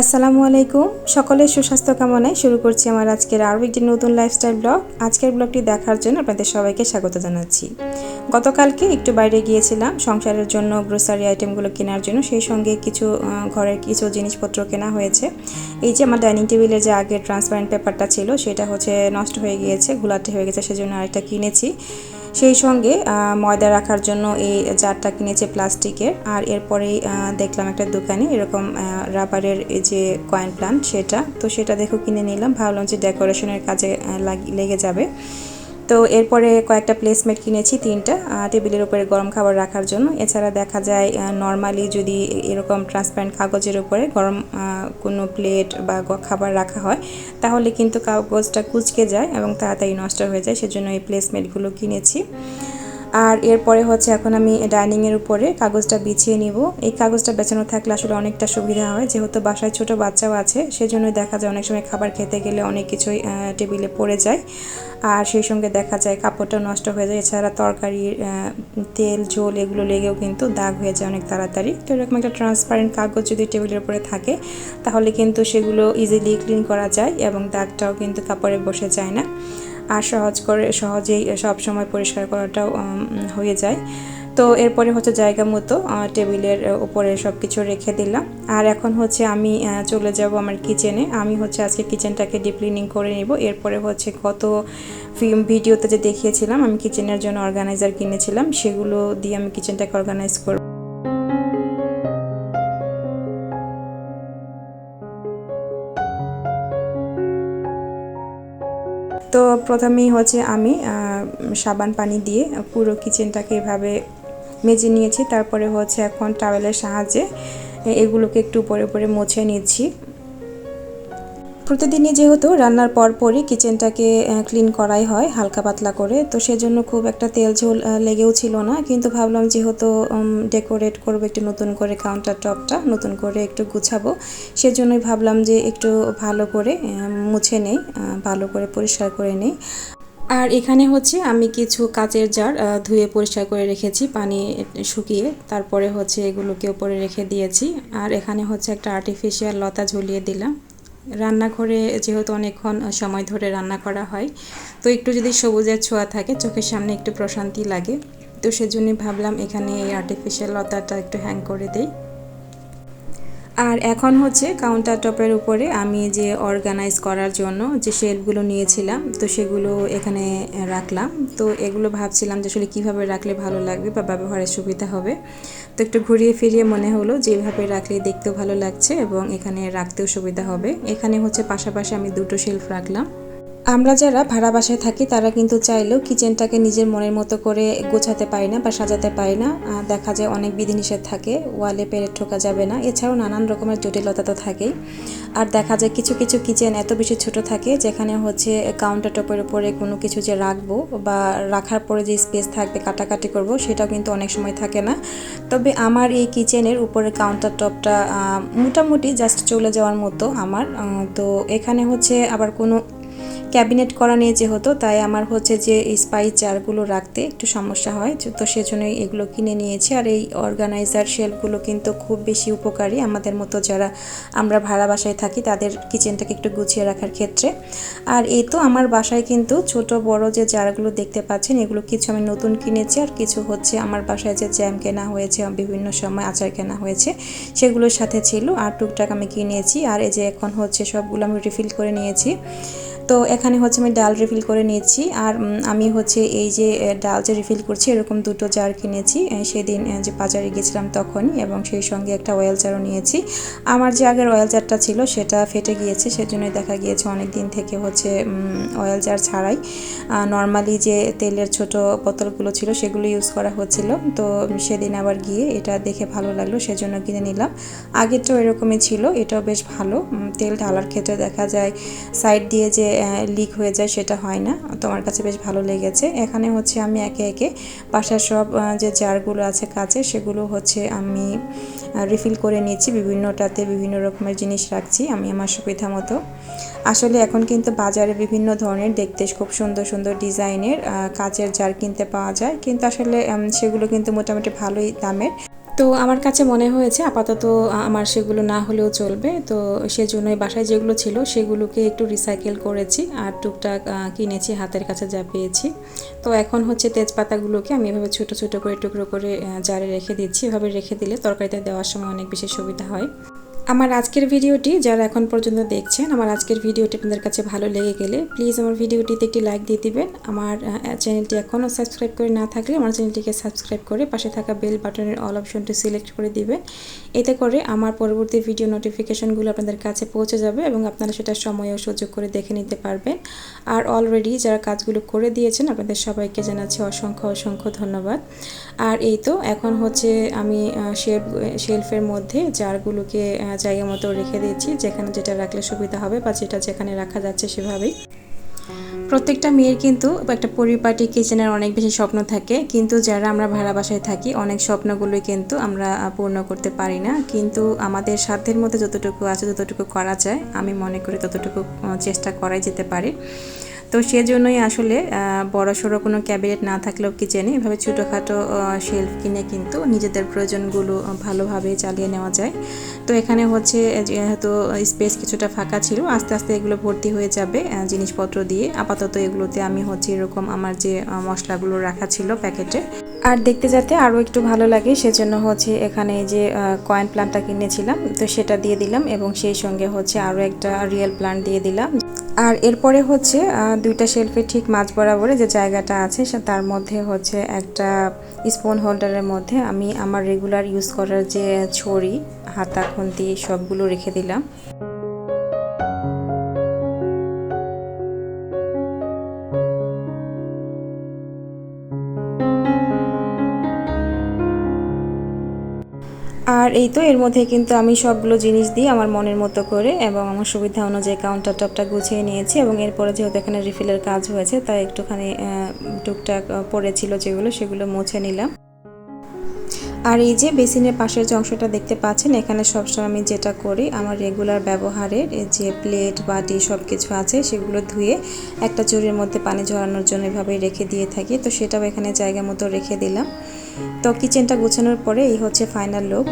আসসালামু আলাইকুম সকলের সুস্বাস্থ্য কামনায় শুরু করছি আমার আজকের আরও একটি নতুন লাইফস্টাইল ব্লগ। আজকের ব্লগটি দেখার জন্য আপনাদের সবাইকে স্বাগত জানাচ্ছি। গতকালকে একটু বাইরে গিয়েছিলাম সংসারের জন্য গ্রোসারি আইটেমগুলো কেনার জন্য, সেই সঙ্গে কিছু ঘরের কিছু জিনিসপত্র কেনা হয়েছে। এই যে আমার ডাইনিং টেবিলের যে আগের ট্রান্সপারেন্ট পেপারটা ছিল সেটা নষ্ট হয়ে গিয়েছে, ঘোলাটে হয়ে গেছে, সেজন্য আরেকটা কিনেছি। সেই সঙ্গে ময়দা রাখার জন্য এই জারটা কিনেছে প্লাস্টিকের। আর এরপরেই দেখলাম একটা দোকানে এরকম রাবারের এই যে কয়েন প্লান্ট, সেটা দেখো কিনে নিলাম, ভাবলাম যে ডেকোরেশনের কাজে লেগে যাবে। তো এরপরে কয়েকটা প্লেসমেট কিনেছি, 3টা টেবিলের উপরে গরম খাবার রাখার জন্য। এছাড়া দেখা যায় নর্মালি যদি এরকম ট্রান্সপারেন্ট কাগজের উপরে গরম কোনো প্লেট বা খাবার রাখা হয় তাহলে কিন্তু কাগজটা কুঁচকে যায় এবং তাড়াতাড়ি নষ্ট হয়ে যায়, সেজন্য এই প্লেসমেটগুলো কিনেছি। আর এরপরে এখন আমি ডাইনিংয়ের উপরে কাগজটা বিছিয়ে নিব। এই কাগজটা বেছানো থাকলে আসলে অনেকটা সুবিধা হয়, যেহেতু বাসায় ছোট বাচ্চাও আছে, সেজন্যই দেখা যায় অনেক সময় খাবার খেতে গেলে অনেক কিছুই টেবিলে পড়ে যায়। আর সেই সঙ্গে দেখা যায় কাপড়টা নষ্ট হয়ে যায়। এছাড়া তরকারির তেল ঝোল এগুলো লেগেও কিন্তু দাগ হয়ে যায় অনেক তাড়াতাড়ি। তো এরকম একটা ট্রান্সপারেন্ট কাগজ যদি টেবিলের উপরে থাকে তাহলে কিন্তু সেগুলো ইজিলি ক্লিন করা যায় এবং দাগটাও কিন্তু কাপড়ে বসে যায় না, আর সহজেই সব সময় পরিষ্কার করাটাও হয়ে যায়। তো এরপরে জায়গা মতো টেবিলের উপরে সব কিছু রেখে দিলাম। আর এখন আমি চলে যাব আমার কিচেনে। আমি আজকে কিচেনটাকে ডিপ ক্লিনিং করে নিব। এরপরে গত ভিডিওতে যে দেখিয়েছিলাম আমি কিচেনের জন্য অর্গানাইজার কিনেছিলাম, সেগুলো দিয়ে আমি কিচেনটাকে অর্গানাইজ করব। তো প্রথমেই আমি সাবান পানি দিয়ে পুরো কিচেনটাকে এভাবে মেজে নিয়েছি। তারপরে এখন টাওয়েলের সাহায্যে এগুলোকে একটু উপরে উপরে মুছে নিচ্ছি। প্রতিদিনই যেহেতু রান্নার পরই কিচেনটাকে ক্লিন করাই হয় হালকা পাতলা করে, তো সেজন্য খুব একটা তেল ঝোল লেগেও ছিল না। কিন্তু ভাবলাম যেহেতু ডেকোরেট করবো, একটু নতুন করে কাউন্টার টপটা নতুন করে একটু গুছাবো, সেজন্যই ভাবলাম যে একটু ভালো করে মুছে নেই, ভালো করে পরিষ্কার করে নেই। আর এখানে আমি কিছু কাচের জার ধুয়ে পরিষ্কার করে রেখেছি পানি শুকিয়ে, তারপরে এগুলোকে উপরে রেখে দিয়েছি। আর এখানে একটা আর্টিফিশিয়াল লতা ঝুলিয়ে দিলাম। রান্নাঘরে যেহেতু অনেকক্ষণ সময় ধরে রান্না করা হয়, তো একটু যদি সবুজের ছোঁয়া থাকে চোখের সামনে একটু প্রশান্তি লাগে, তো সেজন্যই ভাবলাম এখানে এই আর্টিফিশিয়াল লতাটা একটু হ্যাং করে দিই। আর এখন কাউন্টার টপের উপরে আমি যে অর্গানাইজ করার জন্য যে শেলফগুলো নিয়েছিলাম, তো সেগুলো এখানে রাখলাম। তো এগুলো ভাবছিলাম যে আসলে কীভাবে রাখলে ভালো লাগবে বা ব্যবহারের সুবিধা হবে। তো একটু ঘুরিয়ে ফিরিয়ে মনে হলো যেভাবে রাখলে দেখতেও ভালো লাগছে এবং এখানে রাখতেও সুবিধা হবে। এখানে পাশাপাশি আমি 2টো শেলফ রাখলাম। আমরা যারা ভাড়া বাসায় থাকি তারা কিন্তু চাইলেও কিচেনটাকে নিজের মনের মতো করে গোছাতে পারি না বা সাজাতে পারি না। দেখা যায় অনেক বিধিনিষেধ থাকে, ওয়ালে পেরেক ঠোকা যাবে না, এছাড়াও নানান রকমের জটিলতা তো থাকেই। আর দেখা যায় কিছু কিছু কিচেন এত বেশি ছোট থাকে যেখানে কাউন্টার টপের উপরে কোনো কিছু যে রাখবো বা রাখার পরে যে স্পেস থাকবে কাটাকাটি করব সেটাও কিন্তু অনেক সময় থাকে না। তবে আমার এই কিচেনের উপরে কাউন্টার টপটা মোটামুটি জাস্ট চলে যাওয়ার মতো আমার। তো এখানে আবার কোনো ক্যাবিনেট করা নিয়ে যেহেতু, তাই আমার যে স্পাইস জারগুলো রাখতে একটু সমস্যা হয়, তো সেজন্যই এগুলো কিনে নিয়েছি। আর এই অর্গানাইজার শেলফগুলো কিন্তু খুব বেশি উপকারী আমাদের মতো যারা আমরা ভাড়া বাসায় থাকি তাদের কিচেনটাকে একটু গুছিয়ে রাখার ক্ষেত্রে। আর এই তো আমার বাসায় কিন্তু ছোট বড় যে জারগুলো দেখতে পাচ্ছেন এগুলো কিছু আমি নতুন কিনেছি, আর কিছু আমার বাসায় যে জ্যাম কেনা হয়েছে, বিভিন্ন সময় আচার কেনা হয়েছে সেগুলোর সাথে ছিল, আর টুকটাক আমি কিনেছি। আর এই যে এখন সবগুলো আমি রিফিল করে নিয়েছি। তো এখানে আমি ডাল রিফিল করে নিয়েছি। আর আমি এই যে ডাল যে রিফিল করছি এরকম 2টো জার কিনেছি সেদিন যে বাজারে গেছিলাম তখনই, এবং সেই সঙ্গে একটা অয়েল জারও নিয়েছি। আমার যে আগের অয়েল জারটা ছিল সেটা ফেটে গিয়েছে, সেজন্যই দেখা গিয়েছে অনেক দিন থেকে অয়েল জার ছাড়াই নর্মালি যে তেলের ছোট বোতলগুলো ছিল সেগুলো ইউজ করা হচ্ছিল। তো সেদিন আবার গিয়ে এটা দেখে ভালো লাগলো, সেজন্য কিনে নিলাম। আগেরটাও এরকমই ছিল, এটাও বেশ ভালো। তেল ঢালার ক্ষেত্রে দেখা যায় সাইড দিয়ে যে লিক হয়ে যায় সেটা হয় না, তোমার কাছে বেশ ভালো লেগেছে। এখানে আমি একে একে বাসার সব যে জারগুলো আছে কাচের সেগুলো আমি রিফিল করে নিচ্ছি, বিভিন্নটাতে বিভিন্ন রকমের জিনিস রাখছি আমি আমার সুবিধা মতো। আসলে এখন কিন্তু বাজারে বিভিন্ন ধরনের দেখতে খুব সুন্দর সুন্দর ডিজাইনের কাচের জার কিনতে পাওয়া যায়, কিন্তু আসলে সেগুলো কিন্তু মোটামুটি ভালোই দামের। তো আমার কাছে মনে হয়েছে আপাতত আমার সেগুলো না হলেও চলবে, তো সেজন্যই বাসায় যেগুলো ছিল সেগুলোকে একটু রিসাইকেল করেছি আর টুকটাক কিনেছি, হাতের কাছে যা পেয়েছি। তো এখন হচ্ছে তেজপাতাগুলোকে আমি এভাবে ছোট ছোট করে টুকরো করে জারে রেখে দিচ্ছি। এভাবে রেখে দিলে তরকারিতে দেওয়ার সময় অনেক বেশি সুবিধা হয়। আমার আজকের ভিডিওটি যারা এখন পর্যন্ত দেখছেন, আমার আজকের ভিডিওটি আপনাদের কাছে ভালো লেগে গেলে প্লিজ আমার ভিডিওটিতে একটি লাইক দিয়ে দিবেন। আমার চ্যানেলটি এখনও সাবস্ক্রাইব করে না থাকলে আমার চ্যানেলটিকে সাবস্ক্রাইব করে পাশে থাকা বেল বাটনের অল অপশনটি সিলেক্ট করে দিবেন। এতে করে আমার পরবর্তী ভিডিও নোটিফিকেশনগুলো আপনাদের কাছে পৌঁছে যাবে এবং আপনারা সেটা সময় ও সুযোগ করে দেখে নিতে পারবেন। আর অলরেডি যারা কাজগুলো করে দিয়েছেন আপনাদের সবাইকে জানাচ্ছি অসংখ্য অসংখ্য ধন্যবাদ। আর এই তো এখন হচ্ছে আমি শেলফের মধ্যে জারগুলোকে জায়গা মতো রেখে দিয়েছি, যেখানে যেটা রাখলে সুবিধা হবে বা যেটা যেখানে রাখা যাচ্ছে সেভাবেই। প্রত্যেকটা মেয়ের কিন্তু একটা পরিপাটি কিচেনের অনেক বেশি স্বপ্ন থাকে, কিন্তু যারা আমরা ভাড়া বাসায় থাকি অনেক স্বপ্নগুলোই কিন্তু আমরা পূর্ণ করতে পারি না। কিন্তু আমাদের সাধ্যের মধ্যে যতটুকু আছে, যতটুকু করা যায়, আমি মনে করি ততটুকু চেষ্টা করাই যেতে পারে। তো সেজন্যই আসলে বড়সড় কোনো ক্যাবিনেট না থাকলেও কিচেনে এভাবে ছোটোখাটো শেলফ কিনে কিন্তু নিজেদের প্রয়োজনগুলো ভালোভাবে চালিয়ে নেওয়া যায়। তো এখানে হচ্ছে যেহেতু স্পেস কিছুটা ফাঁকা ছিল, আস্তে আস্তে এগুলো ভর্তি হয়ে যাবে জিনিসপত্র দিয়ে। আপাতত এগুলোতে আমি হচ্ছে এরকম আমার যে মশলাগুলো রাখা ছিল প্যাকেটে, আর দেখতে যাতে আরও একটু ভালো লাগে সেজন্য হচ্ছে এখানে যে কয়েন প্ল্যান্টটা কিনেছিলাম তো সেটা দিয়ে দিলাম এবং সেই সঙ্গে হচ্ছে আরও একটা রিয়েল প্ল্যান্ট দিয়ে দিলাম। আর এরপরে হচ্ছে দুইটা শেলফে ঠিক মাঝ বরাবরে যে জায়গাটা আছে তার মধ্যে হচ্ছে একটা স্পুন হোল্ডারের মধ্যে আমি আমার রেগুলার ইউজ করার যে ছড়ি, হাতা, খুন্তি সবগুলো রেখে দিলাম। আর এই তো এর মধ্যে কিন্তু আমি সবগুলো জিনিস দিয়ে আমার মনের মতো করে এবং আমার সুবিধা অনুযায়ী কাউন্টার টপটা গুছিয়ে নিয়েছি। এবং এরপরে যেহেতু এখানে রিফিলের কাজ হয়েছে তাই একটুখানি টুকটাক পড়েছিল যেগুলো, সেগুলো মুছে নিলাম। আর এই যে বেসিনের পাশের যে অংশটা দেখতে পাচ্ছেন, এখানে সবসময় আমি যেটা করি আমার রেগুলার ব্যবহারের যে প্লেট বাটি সব কিছু আছে সেগুলো ধুয়ে একটা ঝুড়ির মধ্যে পানি ঝরানোর জন্য এভাবেই রেখে দিয়ে থাকি। তো সেটাও এখানে জায়গা মতো রেখে দিলাম। তো কিচেনটা গোছানোর পরে এই হচ্ছে ফাইনাল লুক।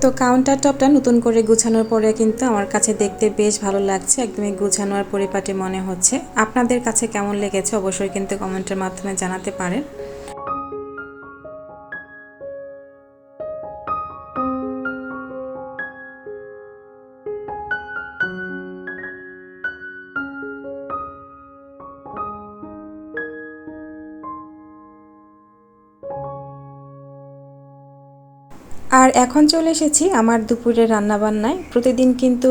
তো কাউন্টার টপটা নতুন করে গুছানোর পরে কিন্তু আমার কাছে দেখতে বেশ ভালো লাগছে, একদমই গুছানো আর পরিপাটি মনে হচ্ছে। আপনাদের কাছে কেমন লেগেছে অবশ্যই কিন্তু কমেন্টের মাধ্যমে জানাতে পারেন। আর এখন চলে এসেছি আমার দুপুরের রান্নাবান্নায়। প্রতিদিন কিন্তু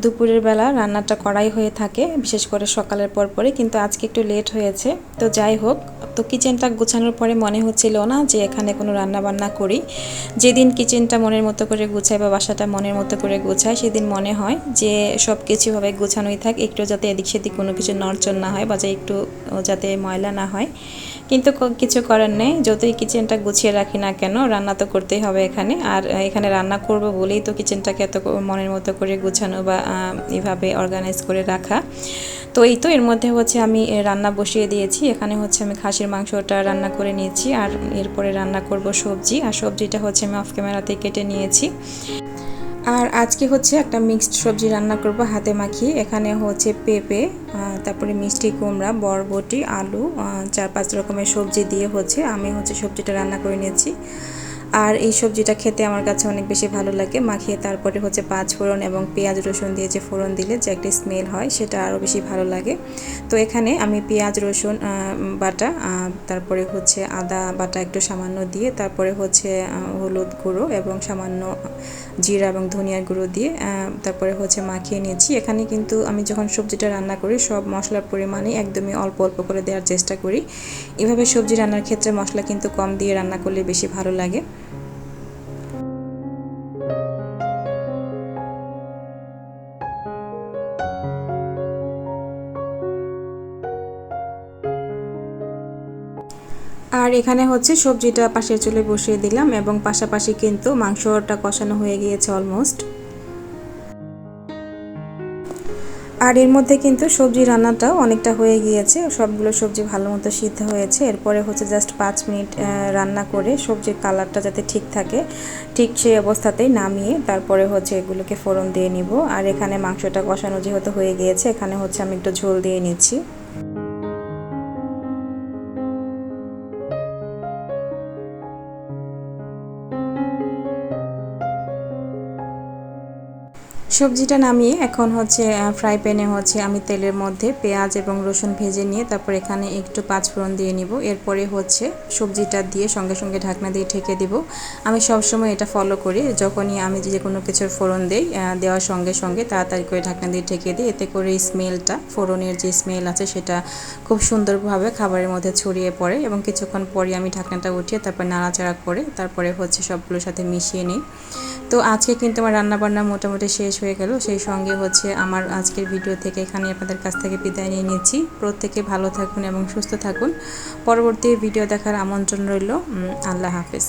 দুপুরের বেলা রান্নাটা করাই হয়ে থাকে, বিশেষ করে সকালের পর পরে, কিন্তু আজকে একটু লেট হয়েছে। তো যাই হোক, তো কিচেনটা গোছানোর পরে মনে হচ্ছিল না যে এখানে কোনো রান্নাবান্না করি। যেদিন কিচেনটা মনের মতো করে গুছাই বা বাসাটা মনের মতো করে গোছায় সেদিন মনে হয় যে সব কিছুভাবে গোছানোই থাক, একটু যাতে এদিক সেদিক কোনো কিছু নড়চড় না হয় বা যে একটু যাতে ময়লা না হয়। কিন্তু কিছু করার নেই, যতই কিচেনটা গুছিয়ে রাখি না কেন রান্না তো করতেই হবে এখানে। আর এখানে রান্না করব বলেই তো কিচেনটাকে এত মনের মতো করে গুছানো বা এভাবে অর্গানাইজ করে রাখা। তো এই তো এর মধ্যে হচ্ছে আমি রান্না বসিয়ে দিয়েছি। এখানে হচ্ছে আমি খাসির মাংসটা রান্না করে নিয়েছি আর এরপরে রান্না করব সবজি। আর সবজিটা হচ্ছে আমি অফ ক্যামেরাতে কেটে নিয়েছি। আর আজকে হচ্ছে একটা মিক্সড সবজি রান্না করব হাতে মাখিয়ে। এখানে হচ্ছে পেঁপে, তারপরে মিষ্টি কুমড়া, বরবটি, আলু, 4-5 রকমের সবজি দিয়ে হচ্ছে আমি হচ্ছে সবজিটা রান্না করে নিয়েছি। আর এই সবজিটা খেতে আমার কাছে অনেক বেশি ভালো লাগে। মাখিয়ে তারপরে হচ্ছে পাঁচ ফোড়ন এবং পেঁয়াজ রসুন দিয়ে যে ফোড়ন দিলে যে একটা স্মেল হয় সেটা আরও বেশি ভালো লাগে। তো এখানে আমি পেঁয়াজ রসুন বাটা, তারপরে হচ্ছে আদা বাটা একটু সামান্য দিয়ে, তারপরে হচ্ছে হলুদ গুঁড়ো এবং সামান্য জিরা এবং ধনিয়ার গুঁড়ো দিয়ে তারপরে হচ্ছে মাখিয়ে নিয়েছি। এখানে কিন্তু আমি যখন সবজিটা রান্না করি সব মশলার পরিমাণে একদমই অল্প অল্প করে দেওয়ার চেষ্টা করি। এভাবে সবজি রান্নার ক্ষেত্রে মশলা কিন্তু কম দিয়ে রান্না করলে বেশি ভালো লাগে। আর এখানে হচ্ছে সবজিটা পাশের চুলে বসিয়ে দিলাম এবং পাশাপাশি কিন্তু মাংসটা কষানো হয়ে গিয়েছে অলমোস্ট। আর এর মধ্যে কিন্তু সবজি রান্নাটাও অনেকটা হয়ে গিয়েছে, সবগুলো সবজি ভালো মতো সিদ্ধ হয়েছে। এরপরে হচ্ছে জাস্ট 5 মিনিট রান্না করে সবজির কালারটা যাতে ঠিক থাকে, ঠিক সেই অবস্থাতেই নামিয়ে তারপরে হচ্ছে এগুলোকে ফোড়ন দিয়ে নিব। আর এখানে মাংসটা কষানো যেহেতু হয়ে গিয়েছে, এখানে হচ্ছে আমি একটু ঝোল দিয়ে নিচ্ছি। সবজিটা নামিয়ে এখন হচ্ছে ফ্রাই প্যানে হচ্ছে আমি তেলের মধ্যে পেঁয়াজ এবং রসুন ভেজে নিয়ে তারপর এখানে একটু পাঁচফোড়ন দিয়ে নিব। এরপরে হচ্ছে সবজিটা দিয়ে সঙ্গে সঙ্গে ঢাকনা দিয়ে ঢেকে দিব। আমি সবসময় এটা ফলো করি, যখনই আমি যে কোনো কিছুর ফোড়ন দিই দেওয়ার সঙ্গে সঙ্গে তাড়াতাড়ি করে ঢাকনা দিয়ে ঢেকে দিই। এতে করে স্মেলটা, ফোড়নের যে স্মেল আছে সেটা খুব সুন্দরভাবে খাবারের মধ্যে ছড়িয়ে পড়ে এবং কিছুক্ষণ পরে আমি ঢাকনাটা উঠিয়ে তারপর নাড়াচাড়া করে তারপরে হচ্ছে সবগুলোর সাথে মিশিয়ে নিই। তো আজকে কিন্তু আমার রান্নাবান্না মোটামুটি শেষ হয়ে গেল। সেই সঙ্গে হচ্ছে আমার আজকের ভিডিও থেকে এখানে আপনাদের কাছ থেকে বিদায় নিয়ে নিচ্ছি। প্রত্যেকে ভালো থাকুন এবং সুস্থ থাকুন। পরবর্তী ভিডিও দেখার আমন্ত্রণ রইল। আল্লাহ হাফেজ।